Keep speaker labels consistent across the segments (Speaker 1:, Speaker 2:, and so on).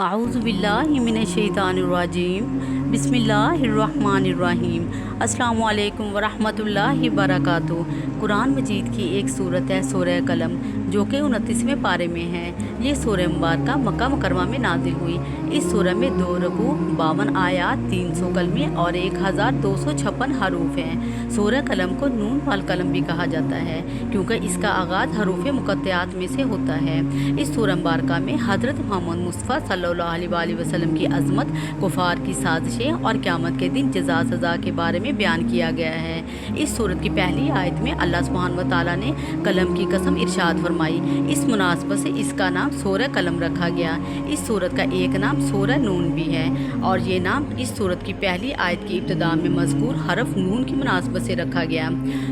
Speaker 1: اعوذ باللہ من الشیطان الرجیم بسم اللہ الرحمن الرحیم۔ السلام علیکم ورحمۃ اللہ وبرکاتہ۔ قرآن مجید کی ایک صورت ہے سورہ قلم، جو کہ 29ویں پارے میں ہے۔ یہ سورہ مبارکہ مکہ مکرمہ میں نازل ہوئی۔ اس سورہ میں 2 رکوع، 52 آیات، 300 کلمے اور 1256 حروف ہیں۔ سورہ قلم کو نون والقلم بھی کہا جاتا ہے، کیونکہ اس کا آغاز حروف مقطعات میں سے ہوتا ہے۔ اس سورہ مبارکہ میں حضرت محمد مصطفیٰ صلی اللہ علیہ وسلم کی عظمت، کفار کی سازشیں اور قیامت کے دن جزا سزا کے بارے میں بیان کیا گیا ہے۔ اس سورت کی پہلی آیت میں اللہ سبحانہ و تعالیٰ نے قلم کی قسم ارشاد فرمائی۔ اس مناسبت سے اس کا نام سورہ قلم رکھا گیا۔ اس سورت کا ایک نام سورہ نون بھی ہے، اور یہ نام اس سورت کی پہلی آیت کی ابتدا میں مذکور حرف نون کی مناسبت سے رکھا گیا۔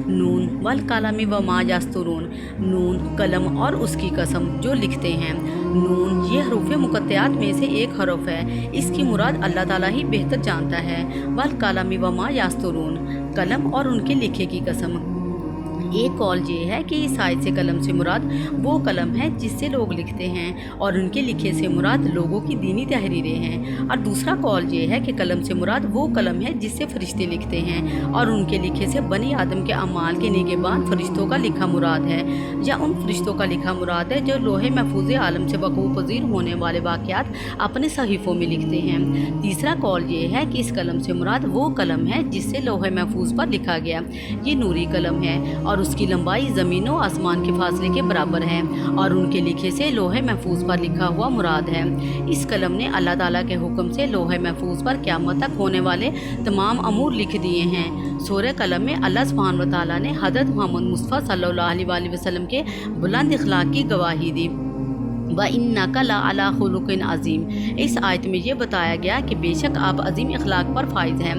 Speaker 1: نون والقلم وما یسطرون، نون قلم اور اس کی قسم جو لکھتے ہیں۔ نون یہ حروف مقطعات میں سے ایک حرف ہے، اس کی مراد اللہ تعالیٰ ہی بہتر جانتا ہے۔ والقلم وما یسطرون، قلم اور ان کے لکھے کی قسم۔ ایک قول یہ ہے کہ اس آیت سے قلم سے مراد وہ قلم ہے جس سے لوگ لکھتے ہیں، اور ان کے لکھے سے مراد لوگوں کی دینی تحریریں ہیں۔ اور دوسرا قول یہ ہے کہ قلم سے مراد وہ قلم ہے جس سے فرشتے لکھتے ہیں، اور ان کے لکھے سے بنی آدم کے اعمال کے نگہبان فرشتوں کا لکھا مراد ہے، یا ان فرشتوں کا لکھا مراد ہے جو لوح محفوظ عالم سے وقوع پذیر ہونے والے واقعات اپنے صحیفوں میں لکھتے ہیں۔ تیسرا قول یہ ہے کہ اس قلم سے مراد وہ قلم ہے جس سے لوح محفوظ پر لکھا گیا۔ یہ نوری قلم ہے، اور اس کی لمبائی زمین و آسمان کے فاصلے کے برابر ہے، اور ان کے لکھے سے لوح محفوظ پر لکھا ہوا مراد ہے۔ اس قلم نے اللہ تعالیٰ کے حکم سے لوح محفوظ پر قیامت تک ہونے والے تمام امور لکھ دیے ہیں۔ سورہ قلم میں اللہ سبحانہ و تعالیٰ نے حضرت محمد مصطفیٰ صلی اللہ علیہ وسلم کے بلند اخلاق کی گواہی دی۔ وَإِنَّكَ لَعَلَىٰ خُلُقٍ عَظِيمٍ، اس آیت میں یہ بتایا گیا کہ بے شک آپ عظیم اخلاق پر فائز ہیں۔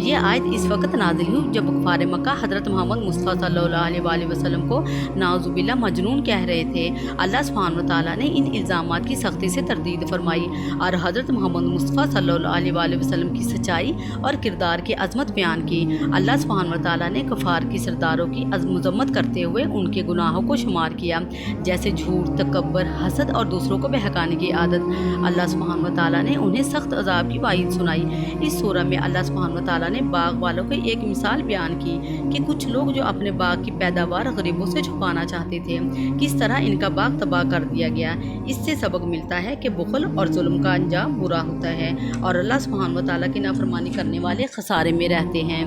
Speaker 1: یہ آیت اس وقت نازل ہوئی جب کفار مکہ حضرت محمد مصطفیٰ صلی اللہ علیہ وسلم کو نعوذ باللہ مجنون کہہ رہے تھے۔ اللہ سبحانہ و تعالیٰ نے ان الزامات کی سختی سے تردید فرمائی، اور حضرت محمد مصطفیٰ صلی اللہ علیہ وسلم کی سچائی اور کردار کی عظمت بیان کی۔ اللہ سبحانہ و تعالیٰ نے کفار کی سرداروں کی مذمت کرتے ہوئے ان کے گناہوں کو شمار کیا، جیسے جھوٹ، تکبر، حسد اور دوسروں کو بہکانے کی عادت۔ اللہ سبحانہ و تعالیٰ نے انہیں سخت عذاب کی وعید سنائی۔ اس سورہ میں اللہ سبحانہ و تعالیٰ نے باغ والوں کی ایک مثال بیان کی کہ کچھ لوگ جو اپنے باغ کی پیداوار غریبوں سے چھپانا چاہتے تھے، کس طرح ان کا باغ تباہ کر دیا گیا۔ اس سے سبق ملتا ہے کہ بخل اور ظلم کا انجام برا ہوتا ہے، اور اللہ سبحانہ و تعالیٰ کی نافرمانی کرنے والے خسارے میں رہتے ہیں۔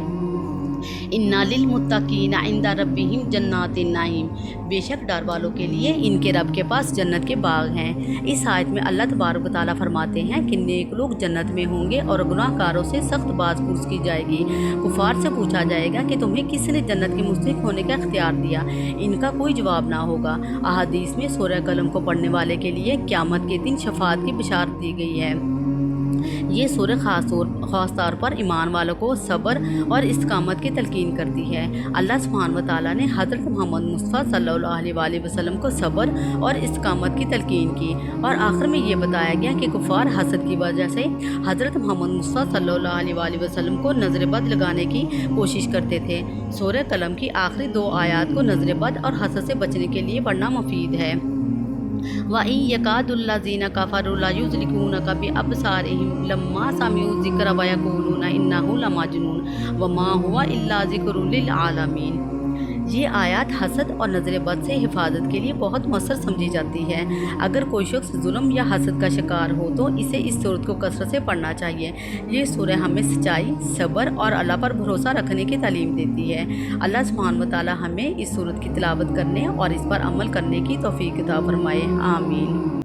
Speaker 1: اِنَّ لِلْمُتَّقِينَ عِندَ رَبِّهِمْ جَنَّاتُ النَّعِيمِ، بے شک ڈر والوں کے لیے ان کے رب کے پاس جنت کے باغ ہیں۔ اس آیت میں اللہ تبارک و تعالیٰ فرماتے ہیں کہ نیک لوگ جنت میں ہوں گے، اور گناہ کاروں سے سخت باز پرس کی جائے گی۔ کفار سے پوچھا جائے گا کہ تمہیں کس نے جنت کے مستحق ہونے کا اختیار دیا؟ ان کا کوئی جواب نہ ہوگا۔ احادیث میں سورہ قلم کو پڑھنے والے کے لیے قیامت کے دن شفاعت کی بشارت دی گئی ہے۔ یہ سورہ خاص طور پر ایمان والوں کو صبر اور استقامت کی تلقین کرتی ہے۔ اللہ سبحانہ و تعالیٰ نے حضرت محمد مصطفیٰ صلی اللہ علیہ وسلم کو صبر اور استقامت کی تلقین کی، اور آخر میں یہ بتایا گیا کہ کفار حسد کی وجہ سے حضرت محمد مصطفیٰ صلی اللہ علیہ وسلم کو نظر بد لگانے کی کوشش کرتے تھے۔ سورہ قلم کی آخری 2 آیات کو نظر بد اور حسد سے بچنے کے لیے پڑھنا مفید ہے۔ وَإِن يَكَادُ الَّذِينَ كَفَرُوا لَيُزْلِقُونَكَ بِأَبْصَارِهِمْ لَمَّا سَمِعُوا الذِّكْرَ وَيَقُولُونَ إِنَّهُ لَمَجْنُونٌ وَمَا هُوَ إِلَّا ذِكْرٌ لِّلْعَالَمِينَ۔ یہ آیات حسد اور نظر بد سے حفاظت کے لیے بہت مؤثر سمجھی جاتی ہے۔ اگر کوئی شخص ظلم یا حسد کا شکار ہو تو اسے اس سورت کو کثرت سے پڑھنا چاہیے۔ یہ سورہ ہمیں سچائی، صبر اور اللہ پر بھروسہ رکھنے کی تعلیم دیتی ہے۔ اللہ سبحانہ و تعالیٰ ہمیں اس سورت کی تلاوت کرنے اور اس پر عمل کرنے کی توفیق عطا فرمائے۔ آمین۔